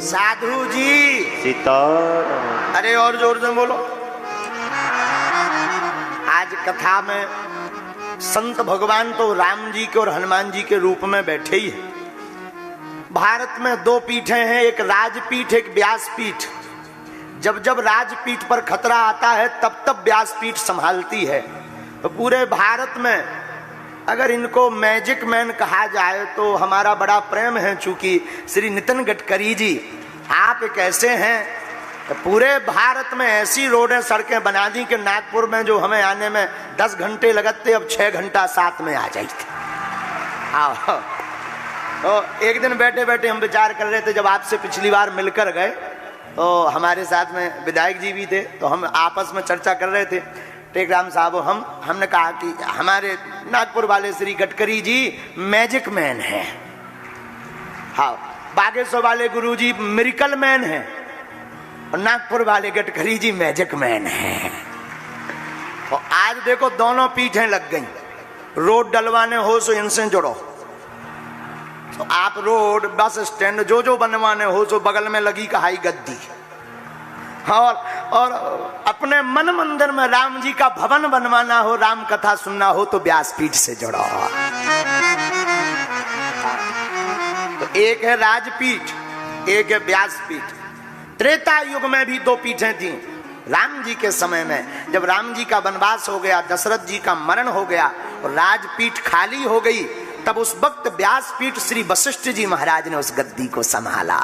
साधु जी सीताराम। अरे और जोर से बोलो। आज कथा में संत भगवान तो राम जी के और हनुमान जी के रूप में बैठे ही हैं। भारत में दो पीठें हैं, एक राजपीठ एक व्यासपीठ। जब जब राजपीठ पर खतरा आता है तब तब व्यासपीठ संभालती है। तो पूरे भारत में अगर इनको मैजिक मैन कहा जाए तो हमारा बड़ा प्रेम है, चूंकि श्री नितिन गडकरी जी आप एक ऐसे हैं तो पूरे भारत में ऐसी रोडें सड़कें बना दी कि नागपुर में जो हमें आने में 10 घंटे लगते अब 6 घंटा 7 में आ जाते। आओ तो एक दिन बैठे बैठे हम विचार कर रहे थे, जब आपसे पिछली बार मिलकर गए तो हमारे साथ में विधायक जी भी थे, तो हम आपस में चर्चा कर रहे थे। टेकराम साहब हमने कहा कि हमारे नागपुर वाले श्री गडकरी जी मैजिक मैन हैं, हाँ बागेश्वर वाले गुरु जी मिरेकल मैन हैं और नागपुर वाले गडकरी जी मैजिक मैन हैं। और आज देखो दोनों पीठें लग गई। रोड डलवाने हो सो इनसे जुड़ो, तो आप रोड बस स्टैंड जो बनवाने हो सो बगल में लगी कहाई गद्दी। और अपने मन मंदिर में राम जी का भवन बनवाना हो, राम कथा सुनना हो तो व्यासपीठ से जुड़ो। तो एक है राजपीठ एक है व्यासपीठ। त्रेता युग में भी दो पीठें थी। राम जी के समय में जब राम जी का वनवास हो गया, दशरथ जी का मरण हो गया और राजपीठ खाली हो गई, तब उस वक्त व्यासपीठ श्री वशिष्ठ जी महाराज ने उस गद्दी को संभाला।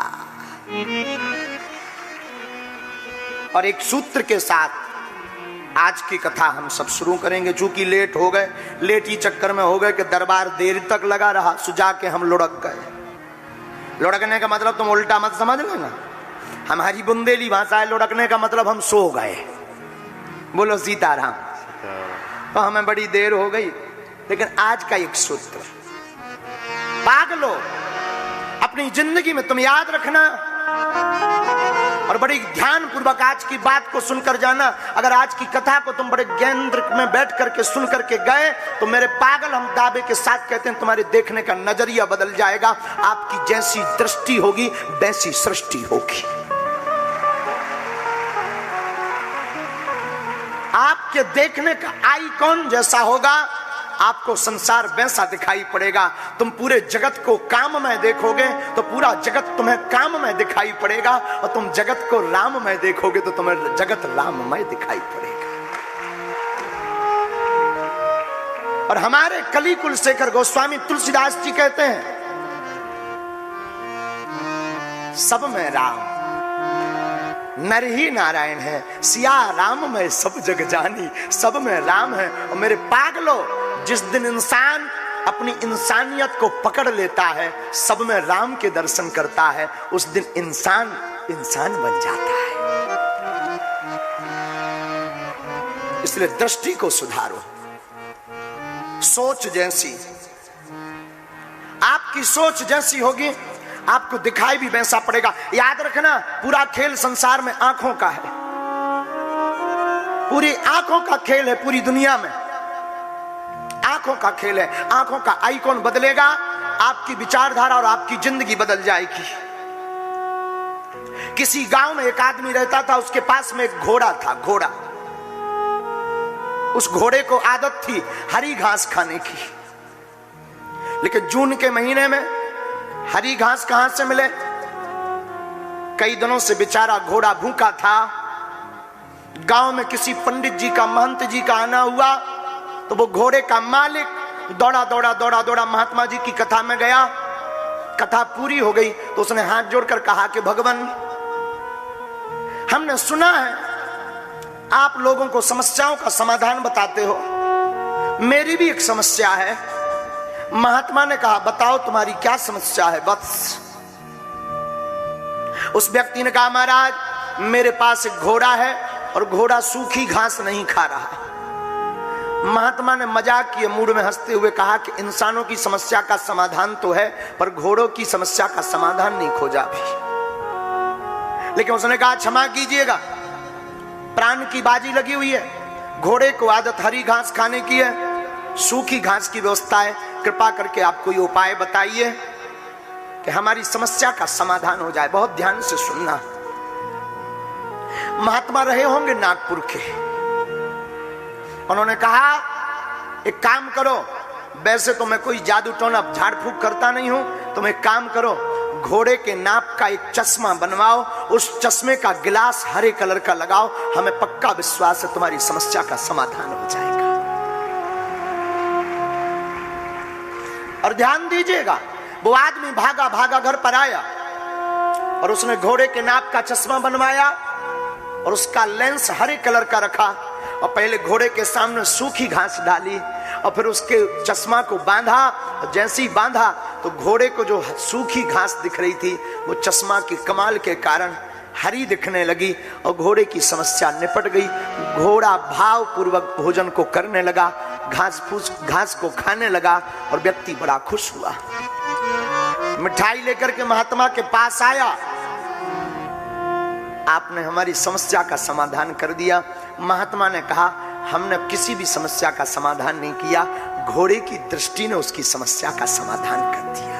और एक सूत्र के साथ आज की कथा हम सब शुरू करेंगे। चूंकि लेट हो गए, लेट ही चक्कर में हो गए कि दरबार देर तक लगा रहा, सुजा के हम लुढ़क गए। लुढ़कने का मतलब तुम उल्टा मत समझ लेना, हमारी बुंदेली भाषा है लुढ़कने का मतलब हम सो गए। बोलो सीताराम। तो हमें बड़ी देर हो गई, लेकिन आज का एक सूत्र पागलो अपनी जिंदगी में तुम याद रखना और बड़ी ध्यान पूर्वक आज की बात को सुनकर जाना। अगर आज की कथा को तुम बड़े केंद्र में बैठ करके सुन करके गए तो मेरे पागल हम दावे के साथ कहते हैं तुम्हारे देखने का नजरिया बदल जाएगा। आपकी जैसी दृष्टि होगी वैसी सृष्टि होगी। आपके देखने का आइकॉन जैसा होगा आपको संसार वैसा दिखाई पड़ेगा। तुम पूरे जगत को काम में देखोगे तो पूरा जगत तुम्हें काम में दिखाई पड़ेगा, और तुम जगत को राम में देखोगे तो तुम्हें जगत राममय दिखाई पड़ेगा। और हमारे कली कुलशेखर गोस्वामी तुलसीदास जी कहते हैं, सब में राम नर ही नारायण है, सिया राम में सब जग जानी। सब में राम है। और मेरे पागलों, जिस दिन इंसान अपनी इंसानियत को पकड़ लेता है, सब में राम के दर्शन करता है, उस दिन इंसान इंसान बन जाता है। इसलिए दृष्टि को सुधारो। सोच जैसी आपकी सोच जैसी होगी आपको दिखाई भी वैसा पड़ेगा। याद रखना, पूरा खेल संसार में आंखों का है। पूरी आंखों का खेल है। पूरी दुनिया में आंखों का खेल है। आंखों का आइकॉन बदलेगा, आपकी विचारधारा और आपकी जिंदगी बदल जाएगी। किसी गांव में एक आदमी रहता था, उसके पास में एक घोड़ा था। घोड़ा, उस घोड़े को आदत थी हरी घास खाने की। लेकिन जून के महीने में हरी घास कहां से मिले? कई दिनों से बेचारा घोड़ा भूखा था। गांव में किसी पंडित जी का, महंत जी का आना हुआ तो वो घोड़े का मालिक दौड़ा महात्मा जी की कथा में गया। कथा पूरी हो गई तो उसने हाथ जोड़कर कहा कि भगवान, हमने सुना है आप लोगों को समस्याओं का समाधान बताते हो, मेरी भी एक समस्या है। महात्मा ने कहा, बताओ तुम्हारी क्या समस्या है बस। उस व्यक्ति ने कहा, महाराज मेरे पास एक घोड़ा है और घोड़ा सूखी घास नहीं खा रहा। महात्मा ने मजाक किए मूड में हंसते हुए कहा कि इंसानों की समस्या का समाधान तो है, पर घोड़ों की समस्या का समाधान नहीं खोजा भी। लेकिन उसने कहा, क्षमा कीजिएगा, प्राण की बाजी लगी हुई है। घोड़े को आदत हरी घास खाने की है, सूखी घास की व्यवस्था है। कृपा करके आप कोई उपाय बताइए कि हमारी समस्या का समाधान हो जाए। बहुत ध्यान से सुनना। महात्मा रहे होंगे नागपुर के, उन्होंने कहा एक काम करो, वैसे तो मैं कोई जादू टोना झाड़ फूक करता नहीं हूं, तुम एक काम करो, घोड़े के नाप का एक चश्मा बनवाओ, उस चश्मे का गिलास हरे कलर का लगाओ, हमें पक्का विश्वास है तुम्हारी समस्या का समाधान हो जाएगा। और ध्यान दीजिएगा, वो आदमी भागा भागा घर पर आया और उसने घोड़े के नाप का चश्मा बनवाया और उसका लेंस हरे कलर का रखा और पहले घोड़े के सामने सूखी घास डाली और फिर उसके चश्मा को बांधा। और जैसे ही बांधा तो घोड़े को जो सूखी घास दिख रही थी वो चश्मा के कमाल के कारण हरी दिखने लगी और घोड़े की समस्या निपट गई। घोड़ा भाव पूर्वक भोजन को करने लगा, घास को खाने लगा और व्यक्ति बड़ा खुश हुआ। मिठाई लेकर के महात्मा के पास आया, आपने हमारी समस्या का समाधान कर दिया। महात्मा ने कहा हमने किसी भी समस्या का समाधान नहीं किया, घोड़े की दृष्टि ने उसकी समस्या का समाधान कर दिया।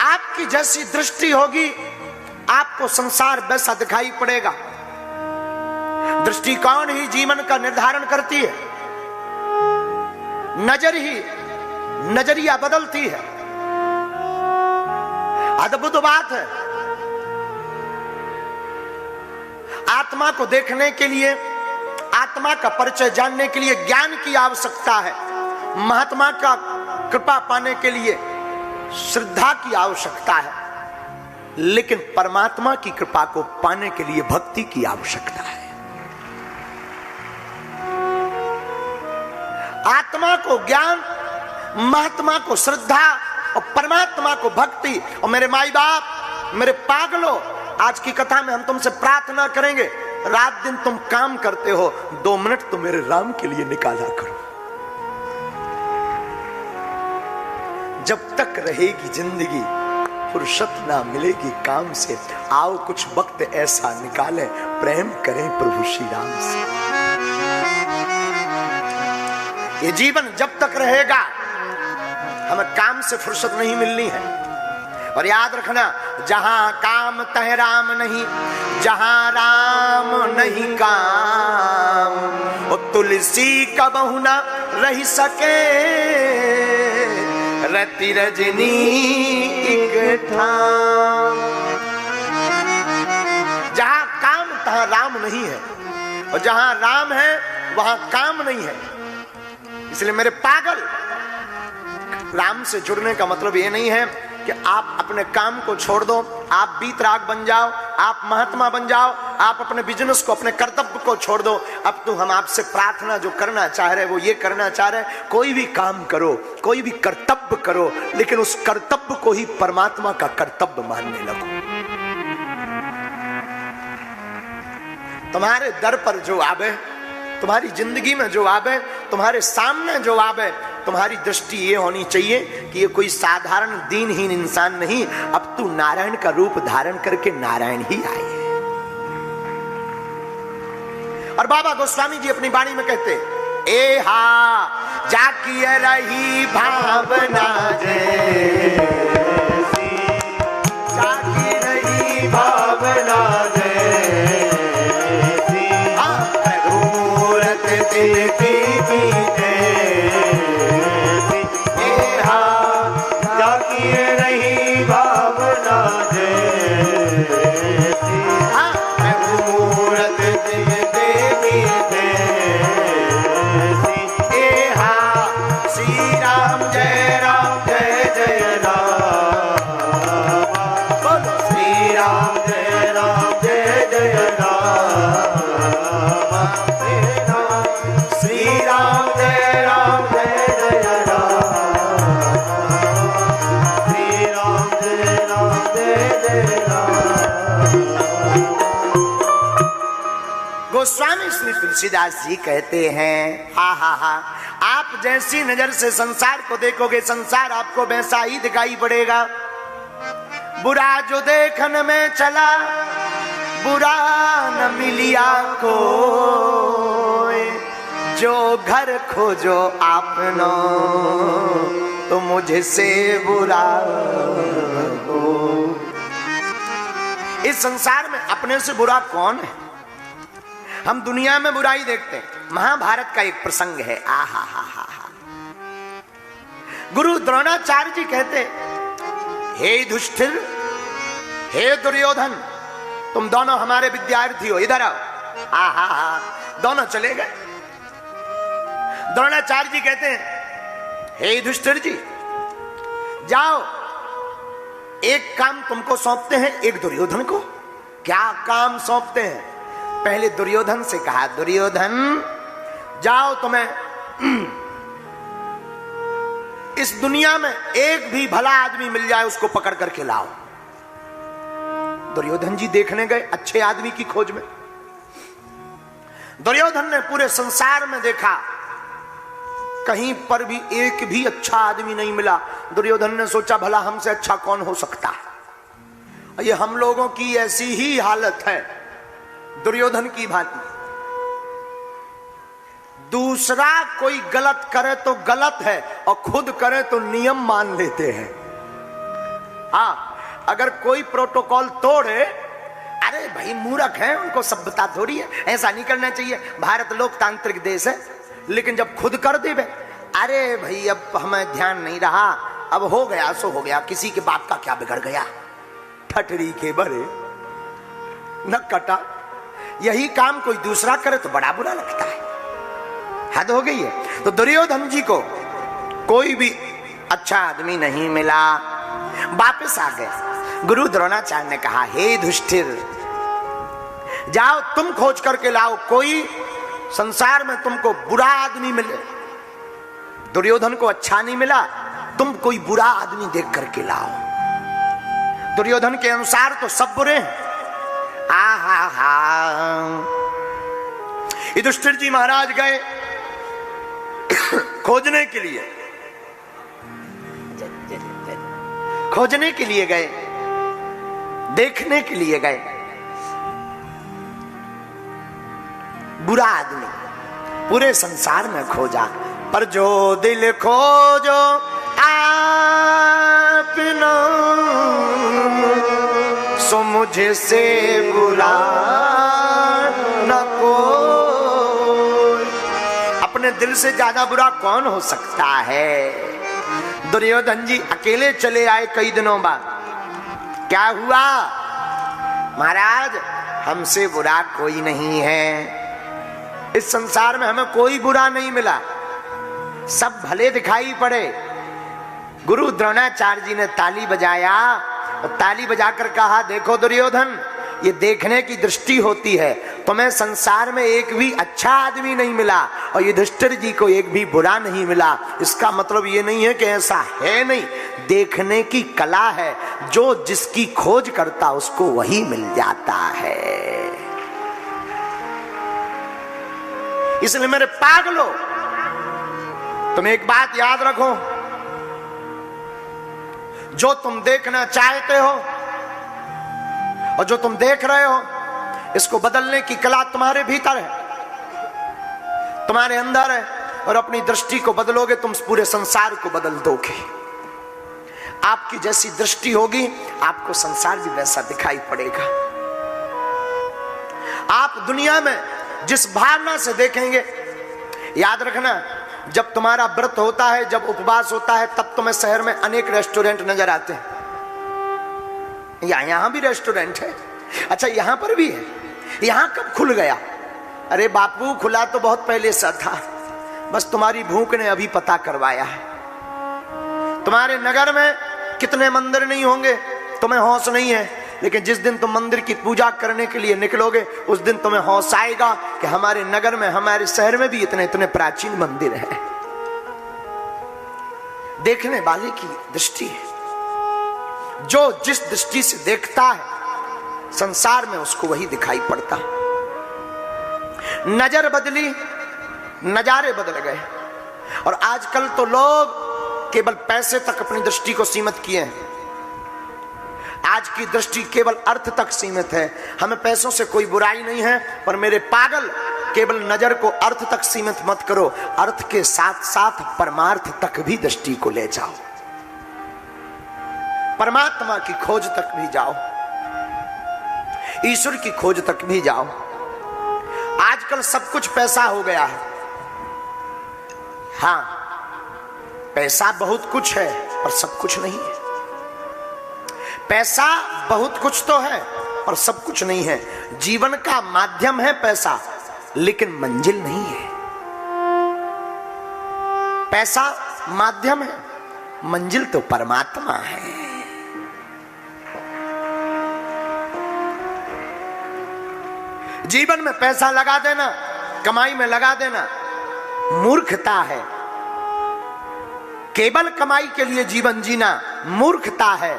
आपकी जैसी दृष्टि होगी आपको संसार वैसा दिखाई पड़ेगा। दृष्टिकोण ही जीवन का निर्धारण करती है, नजर ही नजरिया बदलती है। अद्भुत बात है। आत्मा को देखने के लिए, आत्मा का परिचय जानने के लिए ज्ञान की आवश्यकता है। महात्मा का कृपा पाने के लिए श्रद्धा की आवश्यकता है, लेकिन परमात्मा की कृपा को पाने के लिए भक्ति की आवश्यकता है। आत्मा को ज्ञान, महात्मा को श्रद्धा और परमात्मा को भक्ति। और मेरे माई बाप, मेरे पागलों, आज की कथा में हम तुमसे प्रार्थना करेंगे, रात दिन तुम काम करते हो, 2 मिनट तो मेरे राम के लिए निकाला करो। जब तक रहेगी जिंदगी फुर्सत ना मिलेगी काम से, आओ कुछ वक्त ऐसा निकालें, प्रेम करें प्रभु श्री राम से। ये जीवन जब तक रहेगा हमें काम से फुर्सत नहीं मिलनी है। और याद रखना, जहां काम तह राम नहीं, जहां राम नहीं काम, वो तुलसी कबहु न रह सके, रति रजनी एक ठाम। जहां काम तहां राम नहीं है, और जहां राम है वहां काम नहीं है। इसलिए मेरे पागल, राम से जुड़ने का मतलब ये नहीं है कि आप अपने काम को छोड़ दो, आप बीतराग बन जाओ, आप महात्मा बन जाओ, आप अपने बिजनेस को, अपने कर्तव्य को छोड़ दो। अब तो हम आपसे प्रार्थना जो करना चाह रहे, वो ये करना चाह रहे, कोई भी काम करो, कोई भी कर्तव्य करो, लेकिन उस कर्तव्य को ही परमात्मा का कर्तव्य मानने लगो। तुम्हारे दर पर जो आवे, तुम्हारी जिंदगी में जो आवे, तुम्हारे सामने जो आवे, तुम्हारी दृष्टि ये होनी चाहिए कि ये कोई साधारण दीनहीन इंसान नहीं, अब तू नारायण का रूप धारण करके नारायण ही आए है। और बाबा गोस्वामी जी अपनी वाणी में कहते, ए हा जाकिए रही भावना जैसी, जाकी रही भावना जैसी, मूरत दिल की गोस्वामी श्री तुलसीदास जी कहते हैं, हा हा हा, आप जैसी नजर से संसार को देखोगे, संसार आपको वैसा ही दिखाई पड़ेगा। बुरा जो देखन में चला, बुरा न मिलिया को, जो घर खोजो आपनो तो मुझसे बुरा हो। इस संसार में अपने से बुरा कौन है? हम दुनिया में बुराई देखते हैं। महाभारत का एक प्रसंग है, आहा हा हा हा। गुरु द्रोणाचार्य जी कहते, हे युधिष्ठिर, हे दुर्योधन, तुम दोनों हमारे विद्यार्थी हो, इधर आओ। आहा हा, दोनों चले गए। द्रोणाचार्य जी कहते हैं, हे युधिष्ठिर जी, जाओ, एक काम तुमको सौंपते हैं, एक दुर्योधन को। क्या काम सौंपते हैं? पहले दुर्योधन से कहा, दुर्योधन जाओ, तुम्हें इस दुनिया में एक भी भला आदमी मिल जाए उसको पकड़ करके लाओ। दुर्योधन जी देखने गए अच्छे आदमी की खोज में। दुर्योधन ने पूरे संसार में देखा, कहीं पर भी एक भी अच्छा आदमी नहीं मिला। दुर्योधन ने सोचा, भला हमसे अच्छा कौन हो सकता है? ये हम लोगों की ऐसी ही हालत है, दुर्योधन की भांति। दूसरा कोई गलत करे तो गलत है और खुद करे तो नियम मान लेते हैं। हाँ, अगर कोई प्रोटोकॉल तोड़े, अरे भाई मूर्ख है, उनको सभ्यता थोड़ी है, ऐसा नहीं करना चाहिए। भारत लोकतांत्रिक देश है, लेकिन जब खुद कर दे, अरे भाई अब हमें ध्यान नहीं रहा, अब हो गया सो हो गया, किसी के बाप का क्या बिगड़ गया, ठटरी के बड़े न कटा। यही काम कोई दूसरा करे तो बड़ा बुरा लगता है, हद हो गई है। तो दुर्योधन जी को कोई भी अच्छा आदमी नहीं मिला, वापस आ गए। गुरु द्रोणाचार्य ने कहा, हे युधिष्ठिर, जाओ तुम खोज करके लाओ, कोई संसार में तुमको बुरा आदमी मिले। दुर्योधन को अच्छा नहीं मिला, तुम कोई बुरा आदमी देख करके लाओ। दुर्योधन के अनुसार तो सब बुरे हैं। आहा हा। युधिष्ठिर जी महाराज गए खोजने के लिए, खोजने के लिए गए, देखने के लिए गए। बुरा आदमी पूरे संसार में खोजा, पर जो दिल खोजो आपनो सो मुझसे बुरा न कोई। अपने दिल से ज्यादा बुरा कौन हो सकता है? दुर्योधन जी अकेले चले आए कई दिनों बाद। क्या हुआ? महाराज, हमसे बुरा कोई नहीं है, इस संसार में हमें कोई बुरा नहीं मिला, सब भले दिखाई पड़े। गुरु द्रोणाचार्य जी ने ताली बजाया और ताली बजाकर कहा, देखो दुर्योधन, ये देखने की दृष्टि होती है, तुम्हें संसार में एक भी अच्छा आदमी नहीं मिला और युधिष्ठिर जी को एक भी बुरा नहीं मिला। इसका मतलब ये नहीं है कि ऐसा है नहीं, देखने की कला है, जो जिसकी खोज करता उसको वही मिल जाता है। इसलिए मेरे पागलो, तुम एक बात याद रखो, जो तुम देखना चाहते हो और जो तुम देख रहे हो, इसको बदलने की कला तुम्हारे भीतर है, तुम्हारे अंदर है। और अपनी दृष्टि को बदलोगे, तुम पूरे संसार को बदल दोगे। आपकी जैसी दृष्टि होगी, आपको संसार भी वैसा दिखाई पड़ेगा। आप दुनिया में जिस भावना से देखेंगे, याद रखना, जब तुम्हारा व्रत होता है, जब उपवास होता है, तब तुम्हें शहर में अनेक रेस्टोरेंट नजर आते हैं। यहां भी रेस्टोरेंट है। अच्छा, यहां पर भी है। यहां कब खुल गया? अरे बापू, खुला तो बहुत पहले से था, बस तुम्हारी भूख ने अभी पता करवाया है। तुम्हारे नगर में कितने मंदिर नहीं होंगे, तुम्हें होश नहीं है, लेकिन जिस दिन तुम मंदिर की पूजा करने के लिए निकलोगे, उस दिन तुम्हें होश आएगा कि हमारे नगर में, हमारे शहर में भी इतने इतने प्राचीन मंदिर हैं। देखने वाले की दृष्टि है, जो जिस दृष्टि से देखता है संसार में, उसको वही दिखाई पड़ता। नजर बदली, नजारे बदल गए। और आजकल तो लोग केवल पैसे तक अपनी दृष्टि को सीमित किए हैं। आज की दृष्टि केवल अर्थ तक सीमित है। हमें पैसों से कोई बुराई नहीं है, पर मेरे पागल, केवल नजर को अर्थ तक सीमित मत करो, अर्थ के साथ साथ परमार्थ तक भी दृष्टि को ले जाओ, परमात्मा की खोज तक भी जाओ, ईश्वर की खोज तक भी जाओ। आजकल सब कुछ पैसा हो गया है। हां, पैसा बहुत कुछ है और सब कुछ नहीं है। पैसा बहुत कुछ तो है और सब कुछ नहीं है। जीवन का माध्यम है पैसा, लेकिन मंजिल नहीं है। पैसा माध्यम है, मंजिल तो परमात्मा है। जीवन में पैसा लगा देना, कमाई में लगा देना मूर्खता है। केवल कमाई के लिए जीवन जीना मूर्खता है।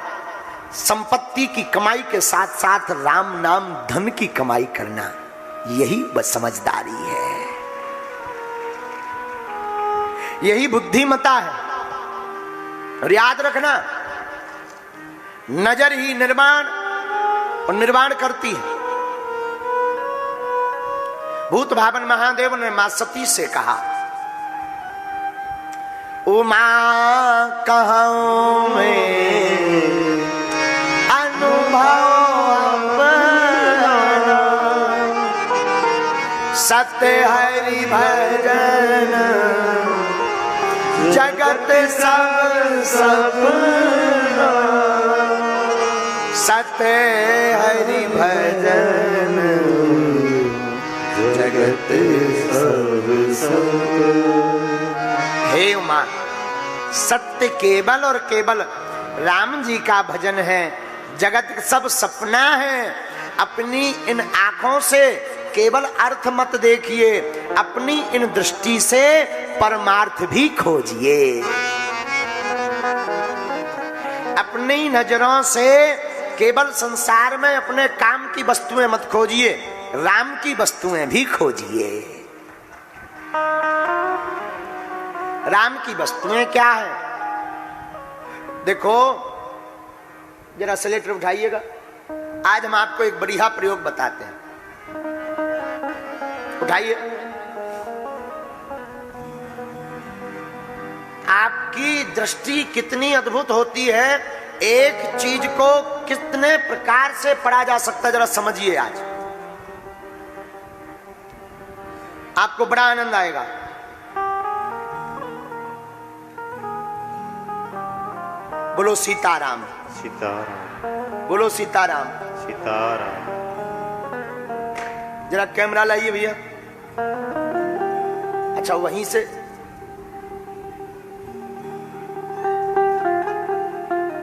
संपत्ति की कमाई के साथ साथ राम नाम धन की कमाई करना, यही बस समझदारी है, यही बुद्धिमता है। और याद रखना, नजर ही निर्माण और निर्वाण करती है। भूत भावन महादेव ने मां सती से कहा, उमा कहूं मैं अनुभव अपना, सत्य हरि भजन जगत सब सपना, सत्य हरि भजन जगत सब सपना। हे उमा, सत्य केवल और केवल राम जी का भजन है, जगत सब सपना है। अपनी इन आंखों से केवल अर्थ मत देखिए, अपनी इन दृष्टि से परमार्थ भी खोजिए। अपनी नजरों से केवल संसार में अपने काम की वस्तुएं मत खोजिए, राम की वस्तुएं भी खोजिए। राम की वस्तुएं क्या है? देखो, जरा सिलेक्टर उठाइएगा। आज हम आपको एक बढ़िया प्रयोग बताते हैं। उठाइए। आपकी दृष्टि कितनी अद्भुत होती है, एक चीज को कितने प्रकार से पढ़ा जा सकता है, जरा समझिए। आज आपको बड़ा आनंद आएगा। बोलो सीताराम। सीताराम। बोलो सीताराम। सीताराम। जरा कैमरा लाइए भैया। अच्छा, वहीं से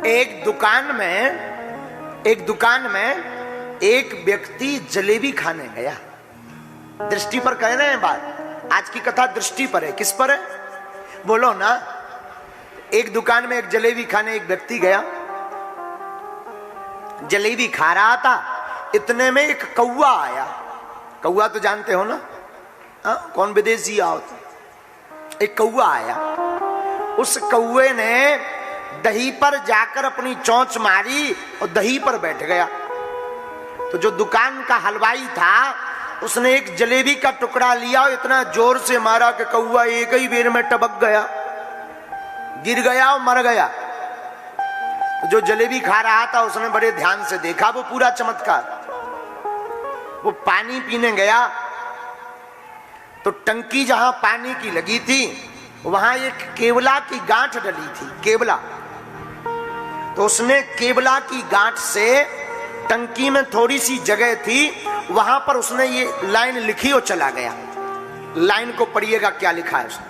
एक दुकान में एक व्यक्ति जलेबी खाने गया। दृष्टि पर कह रहे हैं बात। आज की कथा दृष्टि पर है। किस पर है बोलो ना। एक दुकान में एक जलेबी खाने एक व्यक्ति गया, जलेबी खा रहा था। इतने में एक कौवा आया। कौवा तो जानते हो ना, कौन विदेशी आओ तो। एक कौवा आया। उस कौवे ने दही पर जाकर अपनी चोंच मारी और दही पर बैठ गया। तो जो दुकान का हलवाई था, उसने एक जलेबी का टुकड़ा लिया और इतना जोर से मारा कि कौवा एक ही बेर में टपक गया, गिर गया और मर गया। तो जो जलेबी खा रहा था उसने बड़े ध्यान से देखा वो पूरा चमत्कार। वो पानी पीने गया तो टंकी जहां पानी की लगी थी वहां एक केवला की गांठ डली थी। केवला, तो उसने केवला की गांठ से, टंकी में थोड़ी सी जगह थी वहां पर उसने ये लाइन लिखी और चला गया। लाइन को पढ़िएगा क्या लिखा है उसने।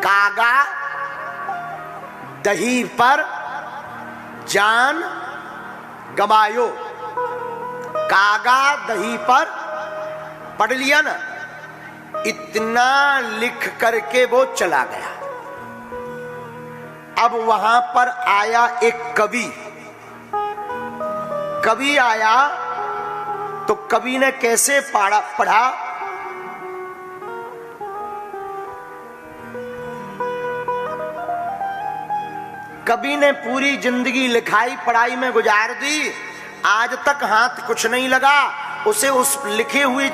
कागा दही पर जान गवायो। कागा दही पर, पढ़ लिया ना। इतना लिख करके वो चला गया। अब वहां पर आया एक कवि। कवि आया तो कवि ने कैसे पढ़ा। कवि ने पूरी जिंदगी लिखाई पढ़ाई में गुजार दी। आज तक हाथ कुछ नहीं लगा, उसे उस लिखे हुई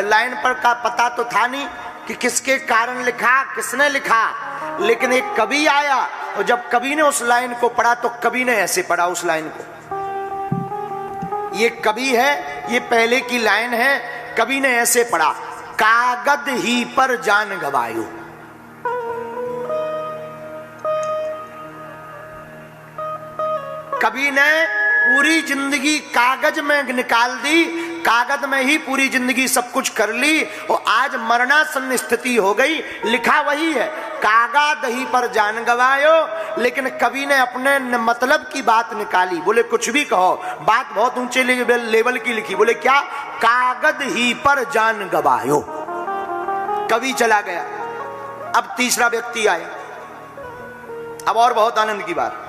लाइन पर का पता तो था नहीं कि किसके कारण लिखा, किसने लिखा। लेकिन एक कवि आया और जब कवि ने उस लाइन को पढ़ा तो कवि ने ऐसे पढ़ा उस लाइन को। ये कवि है, ये पहले की लाइन है, कवि ने ऐसे पढ़ा, कागद ही पर जान गवायो। कवि ने पूरी जिंदगी कागज में निकाल दी, कागज में ही पूरी जिंदगी सब कुछ कर ली और आज मरणासन स्थिति हो गई। लिखा वही है, कागज ही पर जान गवायो, लेकिन कवि ने अपने मतलब की बात निकाली। बोले कुछ भी कहो, बात बहुत ऊंचे लेवल की लिखी। बोले क्या? कागज ही पर जान गवायो। कवि चला गया, अब तीसरा व्यक्ति आया। अब और बहुत आनंद की बात,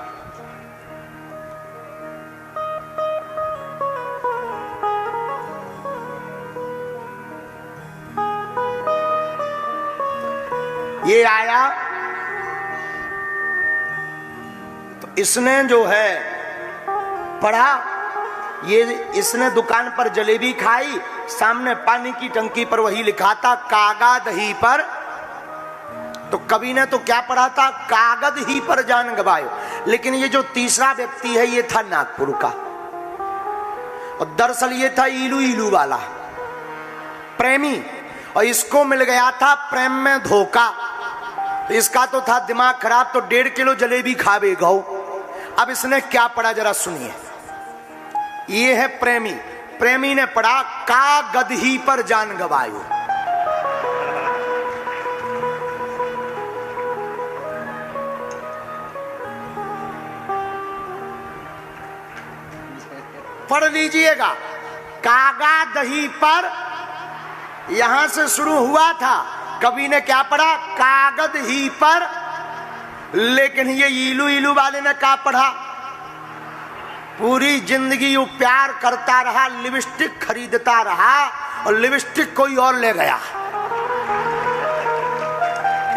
ये आया तो इसने जो है पढ़ा, ये इसने दुकान पर जलेबी खाई, सामने पानी की टंकी पर वही लिखा था कागज ही पर। तो कवि ने तो क्या पढ़ा था? कागज ही पर जान गवायो। लेकिन ये जो तीसरा व्यक्ति है ये था नागपुर का, और दरअसल ये था इलू इलू वाला प्रेमी, और इसको मिल गया था प्रेम में धोखा। तो इसका तो था दिमाग खराब, तो 1.5 किलो जलेबी खावे गौ। अब इसने क्या पढ़ा जरा सुनिए। ये है प्रेमी, प्रेमी ने पढ़ा कागज ही पर जान गवायो। पढ़ लीजिएगा, कागज ही पर यहां से शुरू हुआ था। कवि ने क्या पढ़ा? कागज ही पर। लेकिन ये इलू इलू वाले ने क्या पढ़ा? पूरी जिंदगी वो प्यार करता रहा, लिपस्टिक खरीदता रहा और लिपस्टिक कोई और ले गया।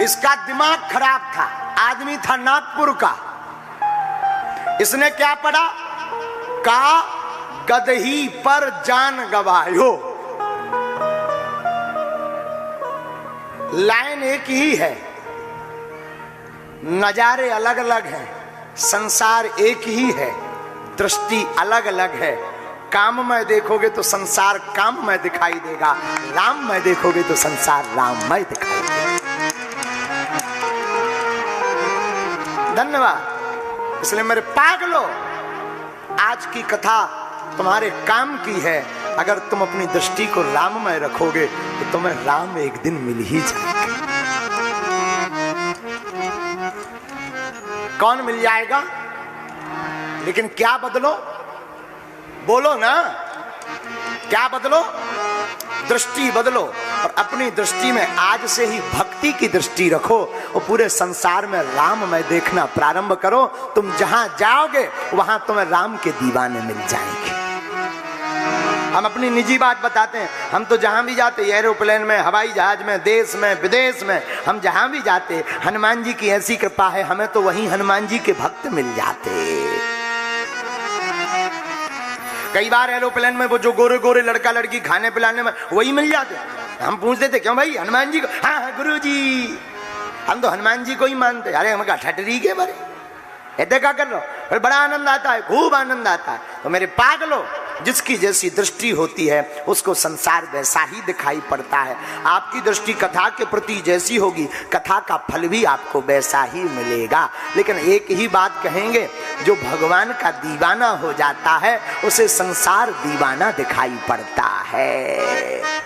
इसका दिमाग खराब था, आदमी था नागपुर का। इसने क्या पढ़ा? कागज ही पर जान गवायो। लाइन एक ही है, नजारे अलग अलग हैं, संसार एक ही है, दृष्टि अलग अलग है। काम में देखोगे तो संसार काम में दिखाई देगा, राम में देखोगे तो संसार राम में दिखाई देगा। धन्यवाद। इसलिए मेरे पागलो, आज की कथा तुम्हारे काम की है। अगर तुम अपनी दृष्टि को राम में रखोगे तो तुम्हें राम एक दिन मिल ही जाएगा। कौन मिल जाएगा? लेकिन क्या बदलो? बोलो ना, क्या बदलो? दृष्टि बदलो, और अपनी दृष्टि में आज से ही भक्ति की दृष्टि रखो और पूरे संसार में राम में देखना प्रारंभ करो। तुम जहां जाओगे वहां तुम्हें राम के दीवाने मिल जाएंगे। हम अपनी निजी बात बताते हैं, हम तो जहां भी जाते, एरोप्लेन में, हवाई जहाज में, देश में, विदेश में, हम जहां भी जाते, हनुमान जी की ऐसी कृपा है, हमें तो वहीं हनुमान जी के भक्त मिल जाते। कई बार एरोप्लेन में वो जो गोरे गोरे लड़का लड़की खाने पिलाने में वही मिल जाते। हम पूछते थे क्यों भाई? हनुमान जी को। हाँ गुरु जी, हम तो हनुमान जी को ही मानते। अरे हम कहा ठटरी के बारे ऐसे क्या कर लो? फिर बड़ा आनंद आता है, खूब आनंद आता है। तो मेरे पागलो, जिसकी जैसी दृष्टि होती है उसको संसार वैसा ही दिखाई पड़ता है। आपकी दृष्टि कथा के प्रति जैसी होगी, कथा का फल भी आपको वैसा ही मिलेगा। लेकिन एक ही बात कहेंगे, जो भगवान का दीवाना हो जाता है उसे संसार दीवाना दिखाई पड़ता है।